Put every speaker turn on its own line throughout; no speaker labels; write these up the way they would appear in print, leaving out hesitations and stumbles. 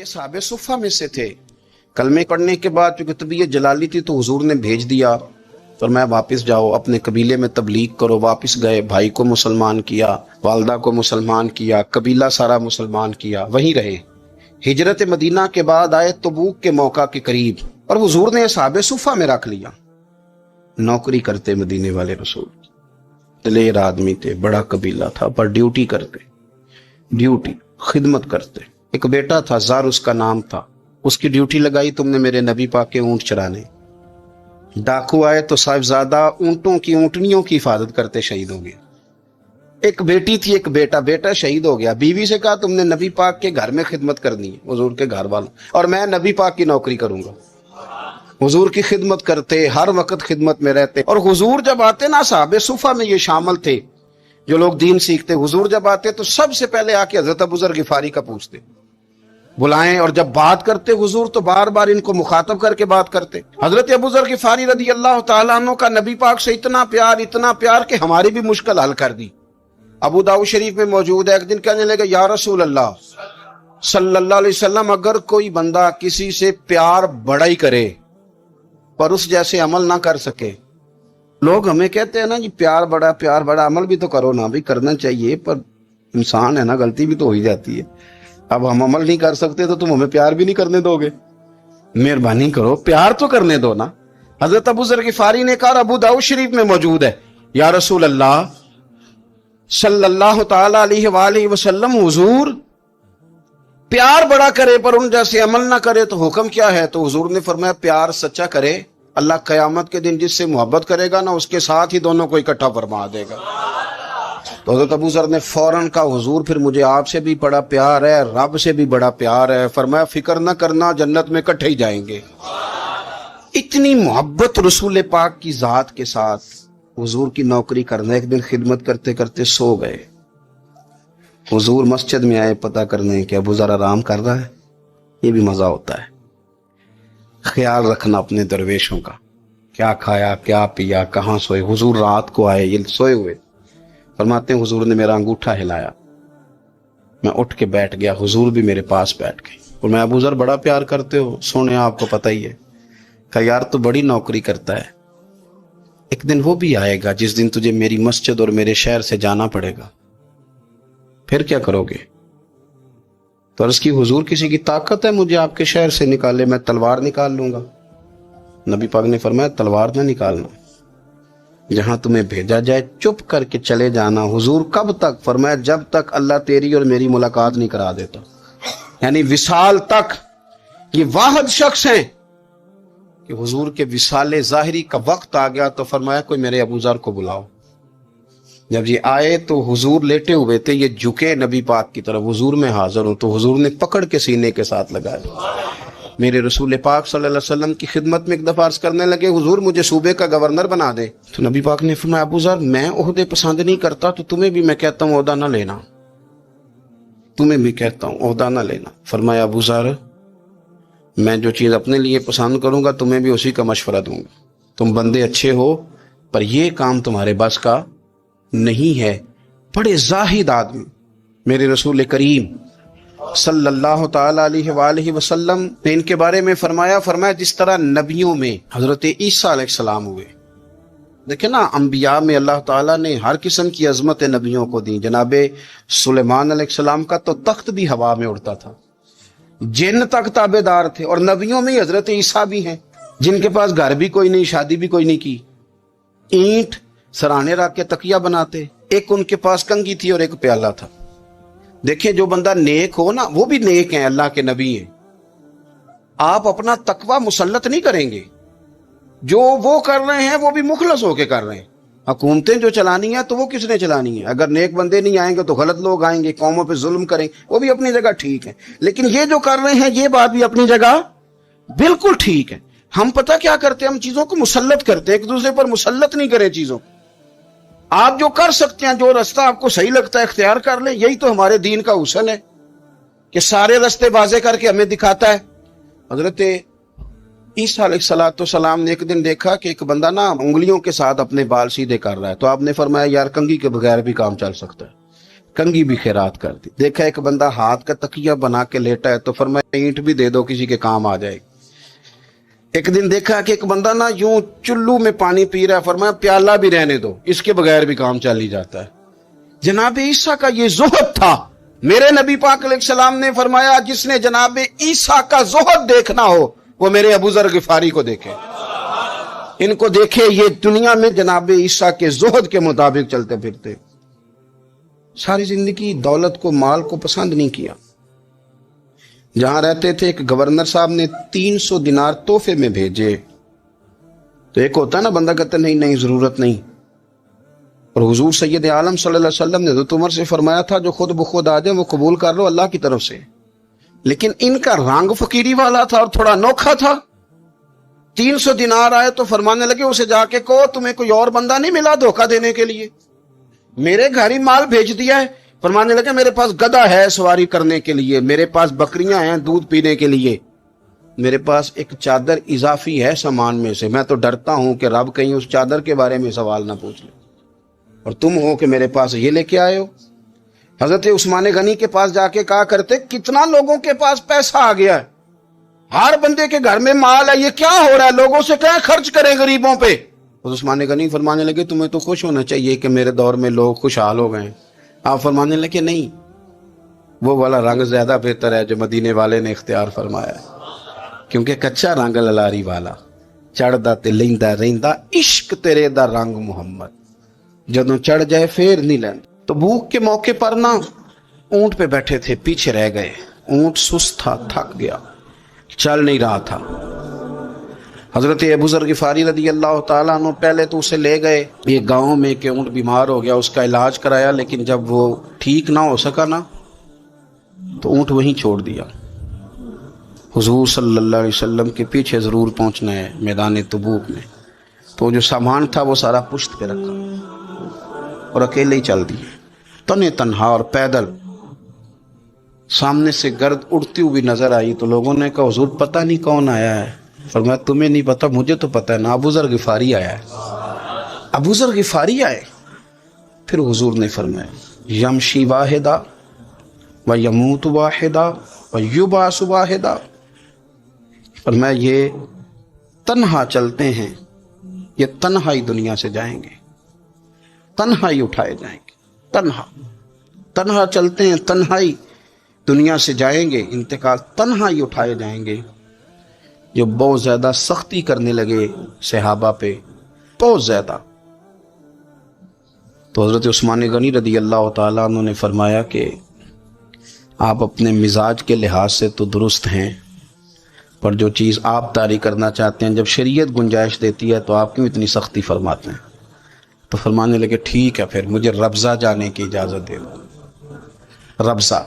یہ صحابہ صفہ میں سے تھے. کلمے پڑھنے کے بعد چونکہ طبیعت جلالی تھی تو حضور نے بھیج دیا، فرمایا واپس جاؤ اپنے قبیلے میں تبلیغ کرو. واپس گئے، بھائی کو مسلمان کیا، والدہ کو مسلمان کیا، قبیلہ سارا مسلمان کیا، وہیں رہے. ہجرت مدینہ کے بعد آئے تبوک کے موقع کے قریب، اور حضور نے صحابہ صفہ میں رکھ لیا. نوکری کرتے مدینے والے رسول، دلیر آدمی تھے، بڑا قبیلہ تھا، پر ڈیوٹی کرتے، ڈیوٹی خدمت کرتے. ایک بیٹا تھا، زار اس کا نام تھا، اس کی ڈیوٹی لگائی تم نے میرے نبی پاک کے اونٹ چرانے. ڈاکو آئے تو صاحبزادہ اونٹوں کی اونٹنیوں کی حفاظت کرتے شہید ہو گیا. ایک بیٹی تھی، ایک بیٹا، بیٹا شہید ہو گیا. بیوی سے کہا تم نے نبی پاک کے گھر میں خدمت کرنی ہے، حضور کے گھر والوں، اور میں نبی پاک کی نوکری کروں گا. حضور کی خدمت کرتے، ہر وقت خدمت میں رہتے. اور حضور جب آتے نا، صحابہ صفہ میں یہ شامل تھے جو لوگ دین سیکھتے. حضور جب آتے تو سب سے پہلے آ کے حضرت ابو ذر غفاری کا پوچھتے، بلائیں، اور جب بات کرتے حضور تو بار بار ان کو مخاطب کر کے بات کرتے. حضرت ابو ذر غفاری رضی اللہ تعالیٰ عنہ کا نبی پاک سے اتنا پیار کہ ہماری بھی مشکل حل کر دی. ابو داؤد شریف میں موجود ہے، ایک دن کہنے لگے یا رسول اللہ صلی اللہ علیہ وسلم، اگر کوئی بندہ کسی سے پیار بڑا ہی کرے پر اس جیسے عمل نہ کر سکے. لوگ ہمیں کہتے ہیں نا جی پیار بڑا، عمل بھی تو کرو نا. بھی کرنا چاہیے، پر انسان ہے نا، غلطی بھی تو ہو ہی جاتی ہے. اب ہم عمل نہیں کر سکتے تو تم ہمیں پیار بھی نہیں کرنے دو گے؟ مہربانی کرو، پیار تو کرنے دو نا. حضرت ابو ذر غفاری نے کہا، ابو داؤد شریف میں موجود ہے، یا رسول اللہ صلی اللہ تعالی علیہ وآلہ وسلم، حضور پیار بڑا کرے پر ان جیسے عمل نہ کرے تو حکم کیا ہے؟ تو حضور نے فرمایا پیار سچا کرے، اللہ قیامت کے دن جس سے محبت کرے گا نا، اس کے ساتھ ہی دونوں کو اکٹھا فرما دے گا. تو حضرت ابو ذر نے فوراً کہا، حضور پھر مجھے آپ سے بھی بڑا پیار ہے، رب سے بھی بڑا پیار ہے. فرمایا فکر نہ کرنا، جنت میں اکٹھے ہی جائیں گے. اتنی محبت رسول پاک کی ذات کے ساتھ. حضور کی نوکری کرنا. ایک دن خدمت کرتے کرتے سو گئے. حضور مسجد میں آئے پتہ کرنے کہ ابو ذر آرام کر رہا ہے. یہ بھی مزہ ہوتا ہے، خیال رکھنا اپنے درویشوں کا، کیا کھایا، کیا پیا، کہاں سوئے. حضور رات کو آئے، یہ سوئے ہوئے. فرماتے ہیں حضور نے میرا انگوٹھا ہلایا، میں اٹھ کے بیٹھ گیا، حضور بھی میرے پاس بیٹھ گئے. اور میں ابو ذر بڑا پیار کرتے ہو، سونے آپ کو پتہ ہی ہے. کہا یار تو بڑی نوکری کرتا ہے، ایک دن وہ بھی آئے گا جس دن تجھے میری مسجد اور میرے شہر سے جانا پڑے گا، پھر کیا کرو گے؟ تو عرض کی حضور کسی کی طاقت ہے مجھے آپ کے شہر سے نکالے؟ میں تلوار نکال لوں گا. نبی پاک نے فرمایا تلوار نہ نکالنا، جہاں تمہیں بھیجا جائے چپ کر کے چلے جانا. حضور کب تک؟ فرمایا جب تک اللہ تیری اور میری ملاقات نہیں کرا دیتا، یعنی وصال تک. یہ واحد شخص ہیں کہ حضور کے وصال ظاہری کا وقت آ گیا تو فرمایا کوئی میرے ابو ذر کو بلاؤ. جب یہ آئے تو حضور لیٹے ہوئے تھے، یہ جھکے نبی پاک کی طرف، حضور میں حاضر ہوں. تو حضور نے پکڑ کے سینے کے ساتھ لگایا. میرے رسول پاک صلی اللہ علیہ وسلم کی خدمت میں ایک دفعہ عرض کرنے لگے، حضور مجھے صوبے کا گورنر بنا دے. تو نبی پاک نے فرمایا ابو ذر میں عہدے پسند نہیں کرتا، تو تمہیں بھی میں کہتا ہوں عہدہ نہ لینا، تمہیں بھی کہتا ہوں عہدہ نہ لینا. فرمایا ابو ذر میں جو چیز اپنے لیے پسند کروں گا تمہیں بھی اسی کا مشورہ دوں گا. تم بندے اچھے ہو پر یہ کام تمہارے بس کا نہیں ہے. بڑے زاہد آدمی میرے رسول کریم صلی اللہ تعالی علیہ وآلہ وسلم نے ان کے بارے میں فرمایا جس طرح نبیوں میں حضرت عیسیٰ علیہ السلام ہوئے. دیکھیں نا، انبیاء میں اللہ تعالیٰ نے ہر قسم کی عظمت نبیوں کو دی. جناب سلیمان علیہ السلام کا تو تخت بھی ہوا میں اڑتا تھا، جن تک تابع دار تھے. اور نبیوں میں حضرت عیسیٰ بھی ہیں جن کے پاس گھر بھی کوئی نہیں، شادی بھی کوئی نہیں کی، اینٹ سرانے رکھ کے تکیہ بناتے. ایک ان کے پاس کنگھی تھی اور ایک پیالہ تھا. دیکھیں جو بندہ نیک ہو نا، وہ بھی نیک ہیں، اللہ کے نبی ہیں. آپ اپنا تقوی مسلط نہیں کریں گے، جو وہ کر رہے ہیں وہ بھی مخلص ہو کے کر رہے ہیں. حکومتیں جو چلانی ہیں تو وہ کس نے چلانی ہے؟ اگر نیک بندے نہیں آئیں گے تو غلط لوگ آئیں گے، قوموں پہ ظلم کریں، وہ بھی اپنی جگہ ٹھیک ہے. لیکن یہ جو کر رہے ہیں یہ بات بھی اپنی جگہ بالکل ٹھیک ہے. ہم پتہ کیا کرتے ہیں؟ ہم چیزوں کو مسلط کرتے ہیں، ایک دوسرے پر مسلط نہیں کریں چیزوں. آپ جو کر سکتے ہیں، جو رستہ آپ کو صحیح لگتا ہے اختیار کر لیں. یہی تو ہمارے دین کا حسن ہے کہ سارے رستے واضح کر کے ہمیں دکھاتا ہے. حضرت عیسیٰ علیہ السلام نے ایک دن دیکھا کہ ایک بندہ نا انگلیوں کے ساتھ اپنے بال سیدھے کر رہا ہے. تو آپ نے فرمایا یار کنگھی کے بغیر بھی کام چل سکتا ہے. کنگھی بھی خیرات کر دی. دیکھا ایک بندہ ہاتھ کا تکیہ بنا کے لیٹا ہے تو فرمایا اینٹ بھی دے دو کسی کے کام آ جائے. ایک دن دیکھا کہ ایک بندہ نا یوں چلو میں پانی پی رہا ہے, فرمایا پیالہ بھی رہنے دو, اس کے بغیر بھی کام چل ہی جاتا ہے. جناب عیسیٰ کا یہ زہد تھا. میرے نبی پاک علیہ السلام نے فرمایا جس نے جناب عیسیٰ کا زہد دیکھنا ہو وہ میرے ابو ذر غفاری کو دیکھے, ان کو دیکھے. یہ دنیا میں جناب عیسیٰ کے زہد کے مطابق چلتے پھرتے, ساری زندگی دولت کو مال کو پسند نہیں کیا. جہاں رہتے تھے ایک گورنر صاحب نے 300 دینار تحفے میں بھیجے. تو ایک ہوتا ہے نا بندہ کہتا نہیں نہیں ضرورت نہیں, اور حضور سید عالم صلی اللہ علیہ وسلم نے حضرت عمر سے فرمایا تھا جو خود بخود آ جائے وہ قبول کر لو اللہ کی طرف سے. لیکن ان کا رنگ فقیری والا تھا اور تھوڑا انوکھا تھا. 300 دینار آئے تو فرمانے لگے اسے جا کے کہو تمہیں کوئی اور بندہ نہیں ملا دھوکہ دینے کے لیے, میرے گھر ہی مال بھیج دیا ہے. فرمانے لگے میرے پاس گدھا ہے سواری کرنے کے لیے, میرے پاس بکریاں ہیں دودھ پینے کے لیے, میرے پاس ایک چادر اضافی ہے سامان میں سے. میں تو ڈرتا ہوں کہ رب کہیں اس چادر کے بارے میں سوال نہ پوچھ لے, اور تم ہو کہ میرے پاس یہ لے کے آئے ہو. حضرت عثمان غنی کے پاس جا کے کہا کرتے کتنا لوگوں کے پاس پیسہ آ گیا ہے, ہر بندے کے گھر میں مال ہے, یہ کیا ہو رہا ہے, لوگوں سے کہیں خرچ کریں غریبوں پہ. عثمان غنی فرمانے لگے تمہیں تو خوش ہونا چاہیے کہ میرے دور میں لوگ خوشحال ہو گئے. آپ فرمانے لگے نہیں, وہ والا رنگ زیادہ بہتر ہے جو مدینے والے نے اختیار فرمایا ہے, کیونکہ کچا رنگ للاری والا چڑھدا تے لیندا رہندا عشق تیرے دا رنگ محمد, جدوں چڑھ جائے پھر نہیں لیند. تو بھوک کے موقع پر نا اونٹ پہ بیٹھے تھے, پیچھے رہ گئے. اونٹ سست تھا, تھک گیا, چل نہیں رہا تھا. حضرت ابو ذر غفاری رضی اللہ تعالیٰ عنہ پہلے تو اسے لے گئے یہ گاؤں میں کہ اونٹ بیمار ہو گیا, اس کا علاج کرایا, لیکن جب وہ ٹھیک نہ ہو سکا نا تو اونٹ وہیں چھوڑ دیا. حضور صلی اللہ علیہ وسلم کے پیچھے ضرور پہنچنا ہے میدان تبوک میں. تو جو سامان تھا وہ سارا پشت پہ رکھا اور اکیلے ہی چل دیے, تنے تنہا اور پیدل. سامنے سے گرد اڑتی ہوئی نظر آئی تو لوگوں نے کہا حضور پتہ نہیں کون آیا ہے. فرمایا تمہیں نہیں پتا, مجھے تو پتا ہے نا, ابو ذر غفاری آیا ہے. ابو ذر غفاری آئے. پھر حضور نے فرمایا یمشی واحدہ و یموت واحدہ و یبعث واحدہ. فرمایا یہ تنہا چلتے ہیں, یہ تنہائی دنیا سے جائیں گے, تنہائی اٹھائے جائیں گے. تنہا چلتے ہیں, تنہائی دنیا سے جائیں گے, انتقال تنہائی اٹھائے جائیں گے. جو بہت زیادہ سختی کرنے لگے صحابہ پہ, بہت زیادہ. تو حضرت عثمان غنی رضی اللہ تعالیٰ عنہ نے فرمایا کہ آپ اپنے مزاج کے لحاظ سے تو درست ہیں, پر جو چیز آپ طاری کرنا چاہتے ہیں جب شریعت گنجائش دیتی ہے تو آپ کیوں اتنی سختی فرماتے ہیں. تو فرمانے لگے ٹھیک ہے پھر مجھے ربضہ جانے کی اجازت دے دو. ربضہ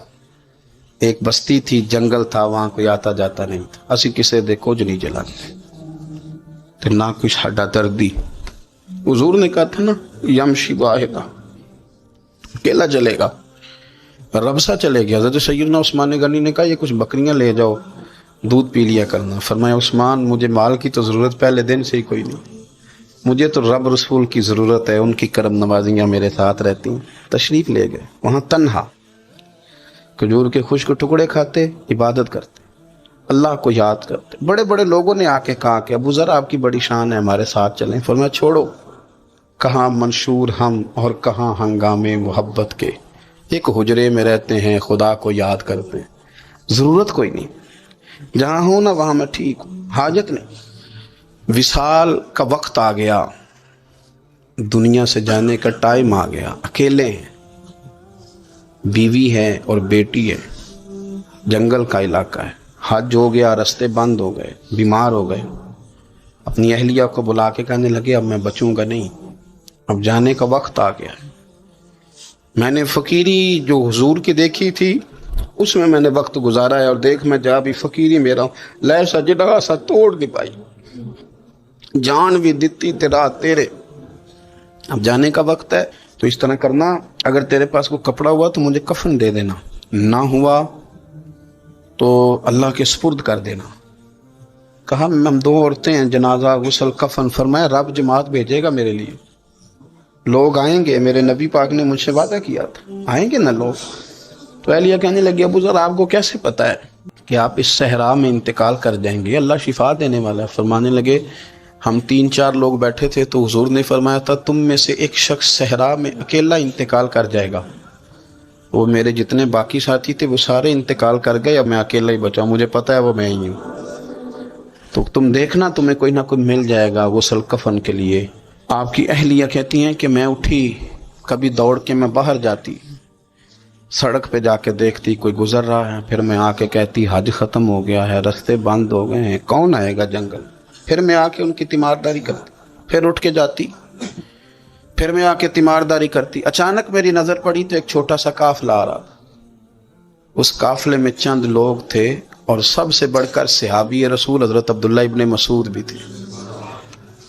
ایک بستی تھی, جنگل تھا, وہاں کوئی آتا جاتا نہیں تھا. اسی کسے دے کچھ نہیں جلاتے تو نہ کچھ ہڈا دردی. حضور نے کہا تھا نا یمشی واحدہ, اکیلا چلے گا. ربضہ چلے گیا. حضرت سیدنا عثمان غنی نے کہا یہ کچھ بکریاں لے جاؤ, دودھ پی لیا کرنا. فرمایا عثمان مجھے مال کی تو ضرورت پہلے دن سے ہی کوئی نہیں, مجھے تو رب رسول کی ضرورت ہے, ان کی کرم نوازیاں میرے ساتھ رہتی ہیں. تشریف لے گئے. وہاں تنہا کھجور کے خشک ٹکڑے کھاتے, عبادت کرتے, اللہ کو یاد کرتے. بڑے بڑے لوگوں نے آ کے کہا کہ ابو ذر آپ کی بڑی شان ہے, ہمارے ساتھ چلیں. فرمایا چھوڑو, کہاں منشور ہم اور کہاں ہنگامے محبت کے, ایک حجرے میں رہتے ہیں خدا کو یاد کرتے ہیں. ضرورت کوئی نہیں, جہاں ہوں نا وہاں میں ٹھیک ہوں, حاجت نہیں. وصال کا وقت آ گیا, دنیا سے جانے کا ٹائم آ گیا. اکیلے ہیں, بیوی ہے اور بیٹی ہے, جنگل کا علاقہ ہے, حج ہو گیا, رستے بند ہو گئے, بیمار ہو گئے. اپنی اہلیہ کو بلا کے کہنے لگے اب میں بچوں گا نہیں, اب جانے کا وقت آ گیا. میں نے فقیری جو حضور کی دیکھی تھی اس میں نے وقت گزارا ہے, اور دیکھ میں جا بھی فقیری میرا ہوں, لے سجدہ سا توڑ نہیں پائی, جان بھی دیتی تیرا تیرے. اب جانے کا وقت ہے تو اس طرح کرنا, اگر تیرے پاس کوئی کپڑا ہوا تو مجھے کفن دے دینا, نہ ہوا تو اللہ کے سپرد کر دینا. کہا ہم 2 عورتیں ہیں, جنازہ غسل کفن. فرمایا رب جماعت بھیجے گا میرے لیے, لوگ آئیں گے، میرے نبی پاک نے مجھ سے وعدہ کیا تھا آئیں گے نا لوگ. تو اہلیہ کہنے لگی ابو ذر آپ کو کیسے پتا ہے کہ آپ اس صحرا میں انتقال کر جائیں گے؟ اللہ شفا دینے والا ہے. فرمانے لگے ہم 3-4 لوگ بیٹھے تھے تو حضور نے فرمایا تھا تم میں سے ایک شخص صحرا میں اکیلا انتقال کر جائے گا. وہ میرے جتنے باقی ساتھی تھے وہ سارے انتقال کر گئے، اب میں اکیلا ہی بچا، مجھے پتا ہے وہ میں ہی ہوں. تو تم دیکھنا تمہیں کوئی نہ کوئی مل جائے گا غسل کفن کے لیے. آپ کی اہلیہ کہتی ہیں کہ میں اٹھی، کبھی دوڑ کے میں باہر جاتی، سڑک پہ جا کے دیکھتی کوئی گزر رہا ہے، پھر میں آ کے کہتی حج ختم ہو گیا ہے، رستے بند ہو گئے ہیں، کون آئے گا جنگل. پھر میں آ کے ان کی تیمارداری کرتی، پھر اٹھ کے جاتی، پھر میں آ کے تیمارداری کرتی. اچانک میری نظر پڑی تو ایک چھوٹا سا قافلہ آ رہا تھا. اس قافلے میں چند لوگ تھے اور سب سے بڑھ کر صحابی رسول حضرت عبداللہ ابن مسعود بھی تھے.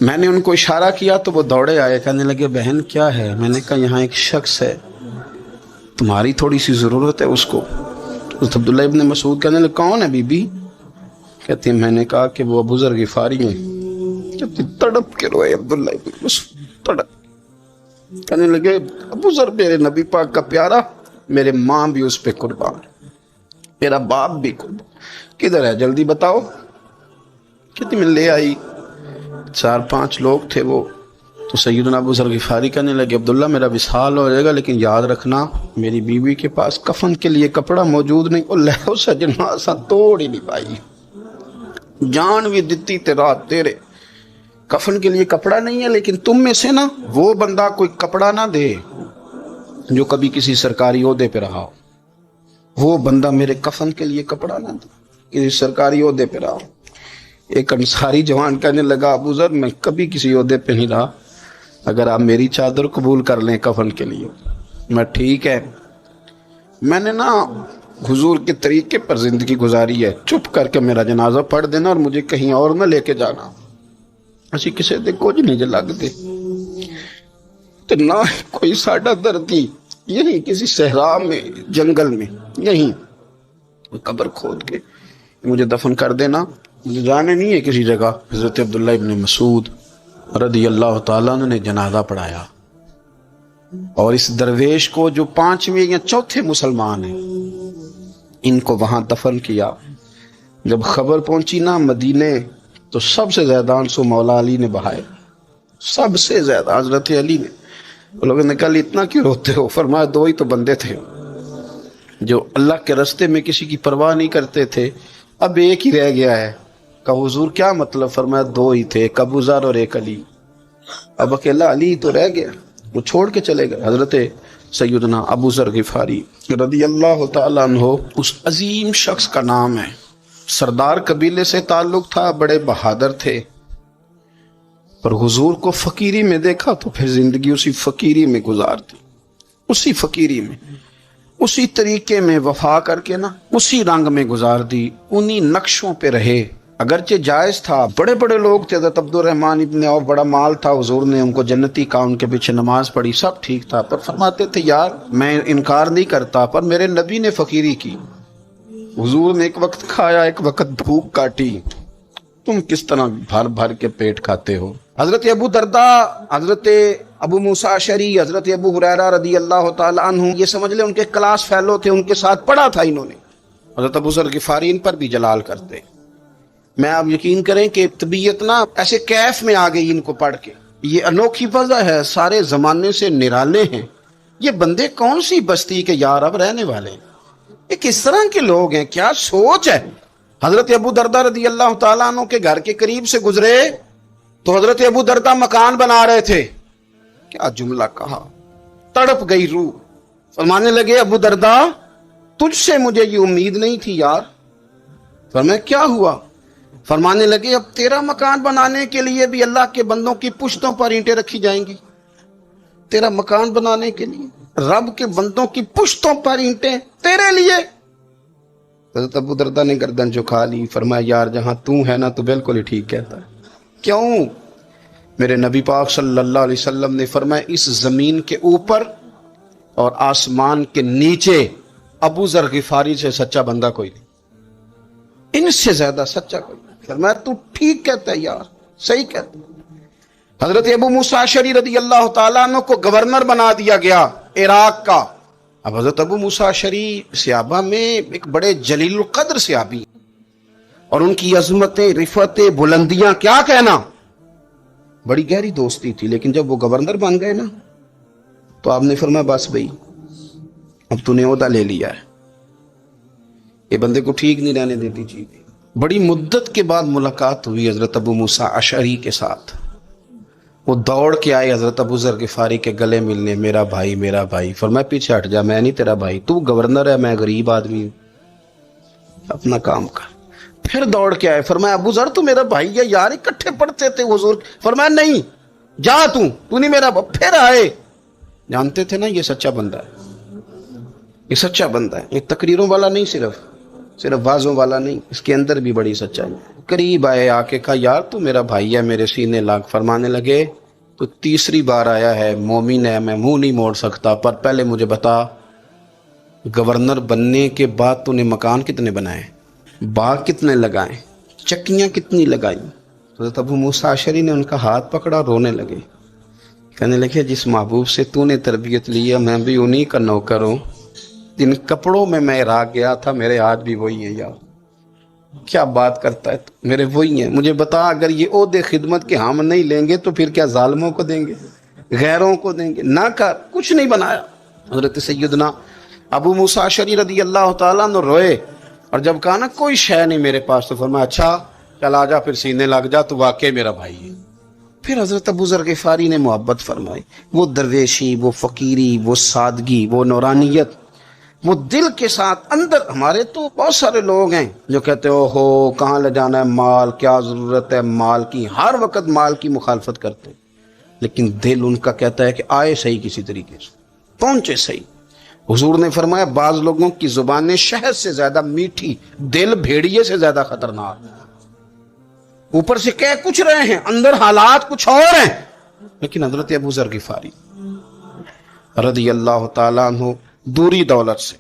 میں نے ان کو اشارہ کیا تو وہ دوڑے آئے، کہنے لگے بہن کیا ہے؟ میں نے کہا یہاں ایک شخص ہے، تمہاری تھوڑی سی ضرورت ہے اس کو. حضرت عبداللہ ابن مسعود کہنے لگے کون ہے بی بی؟ کہتے ہیں میں نے کہا کہ وہ ابو ذر غفاری ہیں. کہتے تڑپ کے روئے عبداللہ ابن مسعود، تڑپ. کہنے لگے ابو ذر میرے نبی پاک کا پیارا، میرے ماں بھی اس پہ قربان، میرا باپ بھی قربان، کدھر ہے جلدی بتاؤ. کہتی میں لے آئی. 4-5 لوگ تھے وہ. تو سیدنا ابو ذر غفاری کہنے لگے عبداللہ میرا وصال ہو جائے گا لیکن یاد رکھنا میری بیوی کے پاس کفن کے لیے کپڑا موجود نہیں. وہ لہو سجنا سا توڑ ہی نہیں پائی، جان بھی دیتی تیرا تیرے، کفن کے لیے کپڑا نہیں ہے. لیکن تم میں سے نا وہ بندہ کوئی کپڑا نہ دے جو کبھی کسی سرکاری عہدے پہ رہا ہو، وہ بندہ میرے کفن کے لیے کپڑا نہ دے کسی سرکاری عہدے پہ رہا ہو. ایک انصاری جوان کہنے لگا ابو ذر میں کبھی کسی عہدے پہ نہیں رہا، اگر آپ میری چادر قبول کر لیں کفن کے لیے. میں ٹھیک ہے، میں نے نا حضور کے طریقے پر زندگی گزاری ہے، چپ کر کے میرا جنازہ پڑھ دینا اور مجھے کہیں اور نہ لے کے جانا، اسی کسی دے کچھ نہیں لگتے. تو نہ کوئی ساڈا دردی یہیں کسی صحرا میں جنگل میں یہیں قبر کھود کے مجھے دفن کر دینا، مجھے جانے نہیں ہے کسی جگہ. حضرت عبداللہ ابن مسعود رضی اللہ تعالیٰ عنہ نے جنازہ پڑھایا اور اس درویش کو جو 5ویں یا 4تھے مسلمان ہیں ان کو وہاں دفن کیا. جب خبر پہنچی نا مدینے تو سب سے زیادہ آنسو مولا علی نے بہائے، سب سے زیادہ حضرت علی نے. لوگوں نے کہا اتنا کیوں روتے ہو؟ فرمایا 2 ہی تو بندے تھے جو اللہ کے راستے میں کسی کی پرواہ نہیں کرتے تھے، اب ایک ہی رہ گیا ہے. کہ حضور کیا مطلب؟ فرمایا 2 ہی تھے، ایک ابو ذر اور ایک علی، اب اکیلا علی تو رہ گیا، وہ چھوڑ کے چلے گئے. حضرت سیدنا ابو ذر غفاری رضی اللہ تعالیٰ عنہ اس عظیم شخص کا نام ہے. سردار قبیلے سے تعلق تھا، بڑے بہادر تھے، پر حضور کو فقیری میں دیکھا تو پھر زندگی اسی فقیری میں گزارتی، اسی فقیری میں، اسی طریقے میں وفا کر کے نا اسی رنگ میں گزار دی، انہی نقشوں پہ رہے. اگرچہ جائز تھا، بڑے بڑے لوگ تھے، حضرت عبد الرحمن ابن عوف بڑا مال تھا، حضور نے ان کو جنتی کہا، ان کے پیچھے نماز پڑھی، سب ٹھیک تھا، پر فرماتے تھے یار میں انکار نہیں کرتا پر میرے نبی نے فقیری کی، حضور نے ایک وقت کھایا ایک وقت بھوک کاٹی، تم کس طرح بھر بھر کے پیٹ کھاتے ہو. حضرت ابو درداء، حضرت ابو موسیٰ اشعری، حضرت ابو ہریرہ رضی اللہ تعالیٰ عنہ، یہ سمجھ لیں ان کے کلاس فیلو تھے، ان کے ساتھ پڑھا تھا انہوں نے. حضرت ابو ذر غفاری ان پر بھی جلال کرتے. میں آپ یقین کریں کہ طبیعت نا ایسے کیف میں آ گئی ان کو پڑھ کے. یہ انوکھی وجہ ہے، سارے زمانے سے نرالے ہیں. یہ بندے کون سی بستی کے یار اب رہنے والے ہیں؟ یہ کس طرح کے لوگ ہیں؟ کیا سوچ ہے؟ حضرت ابو درداء رضی اللہ تعالیٰ عنہ کے گھر کے قریب سے گزرے تو حضرت ابو درداء مکان بنا رہے تھے. کیا جملہ کہا، تڑپ گئی روح. فرمانے لگے ابو درداء تجھ سے مجھے یہ امید نہیں تھی یار. فرمایا کیا ہوا؟ فرمانے لگے اب تیرا مکان بنانے کے لیے بھی اللہ کے بندوں کی پشتوں پر اینٹیں رکھی جائیں گی. تیرا مکان بنانے کے لیے رب کے بندوں کی پشتوں پر اینٹیں تیرے لیے. حضرت ابو درداء نے گردن جھکا لی. فرمایا یار جہاں تو ہے نا تو بالکل ہی ٹھیک کہتا ہے. کیوں؟ میرے نبی پاک صلی اللہ علیہ وسلم نے فرمایا اس زمین کے اوپر اور آسمان کے نیچے ابو ذر غفاری سے سچا بندہ کوئی نہیں، ان سے زیادہ سچا کوئی نہیں. فرمایا تو ٹھیک کہتا ہے یار، صحیح کہتا ہے. حضرت ابو موسیٰ اشعری رضی اللہ تعالیٰ عنہ کو گورنر بنا دیا گیا عراق کا۔ اب حضرت ابو موسیٰ اشعری صحابہ میں ایک بڑے جلیل القدر صحابی، اور ان کی عظمتیں، رفعتیں، بلندیاں کیا کہنا، بڑی گہری دوستی تھی۔ لیکن جب وہ گورنر بن گئے نا تو آپ نے فرمایا بس بھائی اب تو نے عہدہ لے لیا ہے، یہ بندے کو ٹھیک نہیں رہنے دیتی چیزیں۔ بڑی مدت کے بعد ملاقات ہوئی حضرت ابو موسیٰ اشعری کے ساتھ، وہ دوڑ کے آئے حضرت ابو ذر غفاری کے گلے ملنے، میرا بھائی میرا بھائی۔ فرمایا پیچھے ہٹ جا، میں نہیں تیرا بھائی، تو گورنر ہے، میں غریب آدمی ہوں، اپنا کام کر۔ پھر دوڑ کے آئے، فرمایا ابو ذر تو میرا بھائی ہے یار، اکٹھے پڑھتے تھے حضور۔ فرمایا نہیں، جا تو نہیں میرا بھائی۔ پھر آئے، جانتے تھے نا یہ سچا بندہ ہے، یہ سچا بندہ ہے، یہ تقریروں والا نہیں، صرف بازوں والا نہیں، اس کے اندر بھی بڑی سچائی ہے۔ قریب آئے، آ کے کہا یار تو میرا بھائی ہے، میرے سینے لاگ۔ فرمانے لگے تو تیسری بار آیا ہے، مومن ہے، میں منہ نہیں موڑ سکتا، پر پہلے مجھے بتا گورنر بننے کے بعد تو نے مکان کتنے بنائے، باغ کتنے لگائے، چکیاں کتنی لگائی؟ حضرت ابو موسیٰ اشعری نے ان کا ہاتھ پکڑا، رونے لگے، کہنے لگے جس محبوب سے تو نے تربیت لی ہے میں بھی انہی کا نوکر ہوں، جن کپڑوں میں میں عراق گیا تھا میرے ہاتھ بھی وہی ہیں یار، کیا بات کرتا ہے تو میرے وہی ہیں۔ مجھے بتا اگر یہ عہدے خدمت کے ہم نہیں لیں گے تو پھر کیا ظالموں کو دیں گے، غیروں کو دیں گے؟ نہ کر، کچھ نہیں بنایا۔ حضرت سیدنا ابو موسیٰ اشعری رضی اللہ تعالیٰ عنہ روئے، اور جب کہا نا کوئی شے نہیں میرے پاس تو فرمایا اچھا چل آ جا، پھر سینے لگ جا، تو واقعی میرا بھائی ہے۔ پھر حضرت ابو ذر غفاری نے محبت فرمائی، وہ درویشی، وہ فقیری، وہ سادگی، وہ نورانیت، وہ دل کے ساتھ اندر۔ ہمارے تو بہت سارے لوگ ہیں جو کہتے ہو کہاں لے جانا ہے مال، کیا ضرورت ہے مال کی، ہر وقت مال کی مخالفت کرتے ہیں، لیکن دل ان کا کہتا ہے کہ آئے صحیح کسی طریقے سے، پہنچے صحیح۔ حضور نے فرمایا بعض لوگوں کی زبانیں شہد سے زیادہ میٹھی، دل بھیڑیے سے زیادہ خطرناک، اوپر سے کہہ کچھ رہے ہیں اندر حالات کچھ اور ہیں۔ لیکن حضرت ابو ذر غفاری رضی اللہ تعالیٰ عنہ دوری دولت سے،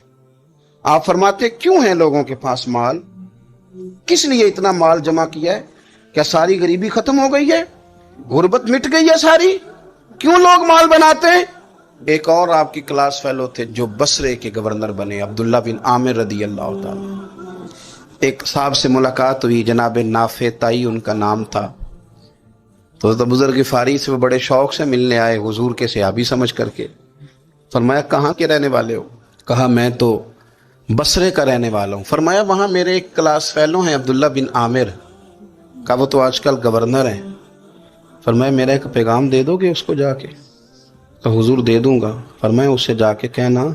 آپ فرماتے کیوں ہیں لوگوں کے پاس مال، کس لیے اتنا مال جمع کیا ہے؟ کیا ساری غریبی ختم ہو گئی ہے، غربت مٹ گئی ہے ساری؟ کیوں لوگ مال بناتے ہیں؟ ایک اور آپ کی کلاس فیلو تھے جو بصرے کے گورنر بنے، عبداللہ بن عامر رضی اللہ تعالیٰ۔ ایک صاحب سے ملاقات ہوئی، جناب نافع تائی ان کا نام تھا، تو ابو ذر غفاری سے وہ بڑے شوق سے ملنے آئے، حضور کے صحابی سمجھ کر کے۔ فرمایا کہاں کے رہنے والے ہو؟ کہا میں تو بصرے کا رہنے والا ہوں۔ فرمایا وہاں میرے ایک کلاس فیلو ہیں عبداللہ بن عامر، کہا وہ تو آج کل گورنر ہیں۔ فرمایا میرا ایک پیغام دے دو گے اس کو جا کے؟ تو حضور دے دوں گا۔ فرمایا اس سے جا کے کہنا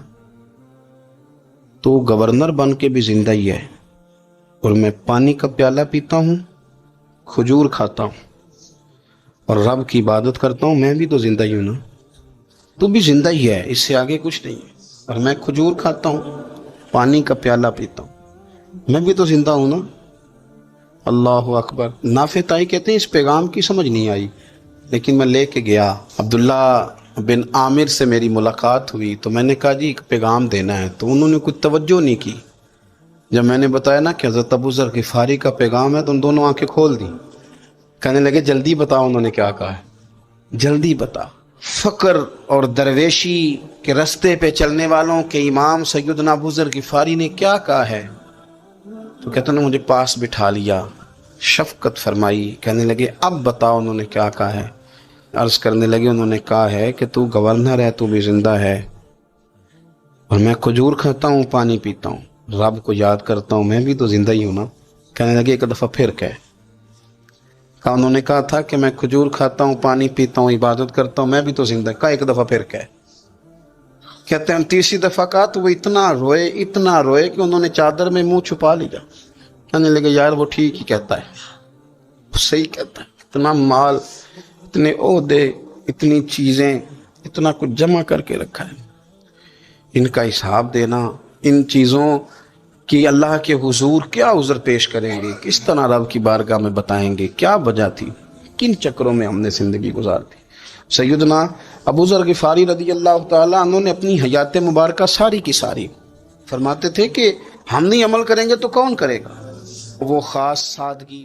تو گورنر بن کے بھی زندہ ہی ہے، اور میں پانی کا پیالہ پیتا ہوں، کھجور کھاتا ہوں اور رب کی عبادت کرتا ہوں، میں بھی تو زندہ ہی ہوں نا، تو بھی زندہ ہی ہے، اس سے آگے کچھ نہیں ہے، اور میں کھجور کھاتا ہوں، پانی کا پیالہ پیتا ہوں، میں بھی تو زندہ ہوں نا۔ اللہ اکبر۔ نافع تائی کہتے ہیں اس پیغام کی سمجھ نہیں آئی، لیکن میں لے کے گیا، عبداللہ بن عامر سے میری ملاقات ہوئی تو میں نے کہا جی ایک پیغام دینا ہے، تو انہوں نے کچھ توجہ نہیں کی۔ جب میں نے بتایا نا کہ حضرت ابو ذر غفاری کا پیغام ہے تو ان دونوں آنکھیں کھول دی، کہنے لگے جلدی بتاؤ انہوں نے کیا کہا ہے، جلدی بتا۔ فقر اور درویشی کے رستے پہ چلنے والوں کے امام سیدنا ابو ذر غفاری نے کیا کہا ہے؟ تو کہتے ہیں مجھے پاس بٹھا لیا، شفقت فرمائی، کہنے لگے اب بتاؤ انہوں نے کیا کہا ہے۔ عرض کرنے لگے انہوں نے کہا ہے کہ تو گورنر ہے، تو بھی زندہ ہے، اور میں کھجور کھاتا ہوں، پانی پیتا ہوں، رب کو یاد کرتا ہوں، میں بھی تو زندہ ہی ہوں نا۔ کہنے لگے ایک دفعہ پھر کہہ۔ کہا انہوں نے کہا تھا کہ میں کھجور کھاتا ہوں، پانی پیتا ہوں، عبادت کرتا ہوں، میں بھی تو زندہ۔ کہا ایک دفعہ پھر کہہ۔ کہتے ہیں تیسری دفعہ کہا تو وہ اتنا روئے کہ انہوں نے چادر میں منہ چھپا لیا۔ کہنے لگے یار وہ ٹھیک ہی کہتا ہے، وہ صحیح کہتا ہے، اتنا مال، اتنے عہدے، اتنی چیزیں، اتنا کچھ جمع کر کے رکھا ہے، ان کا حساب دینا، ان چیزوں کی اللہ کے حضور کیا عذر پیش کریں گے، کس طرح رب کی بارگاہ میں بتائیں گے، کیا وجہ تھی، کن چکروں میں ہم نے زندگی گزار دی۔ سیدنا ابو ذر غفاری رضی اللہ تعالیٰ عنہ نے اپنی حیات مبارکہ ساری کی ساری فرماتے تھے کہ ہم نہیں عمل کریں گے تو کون کرے گا؟ وہ خاص سادگی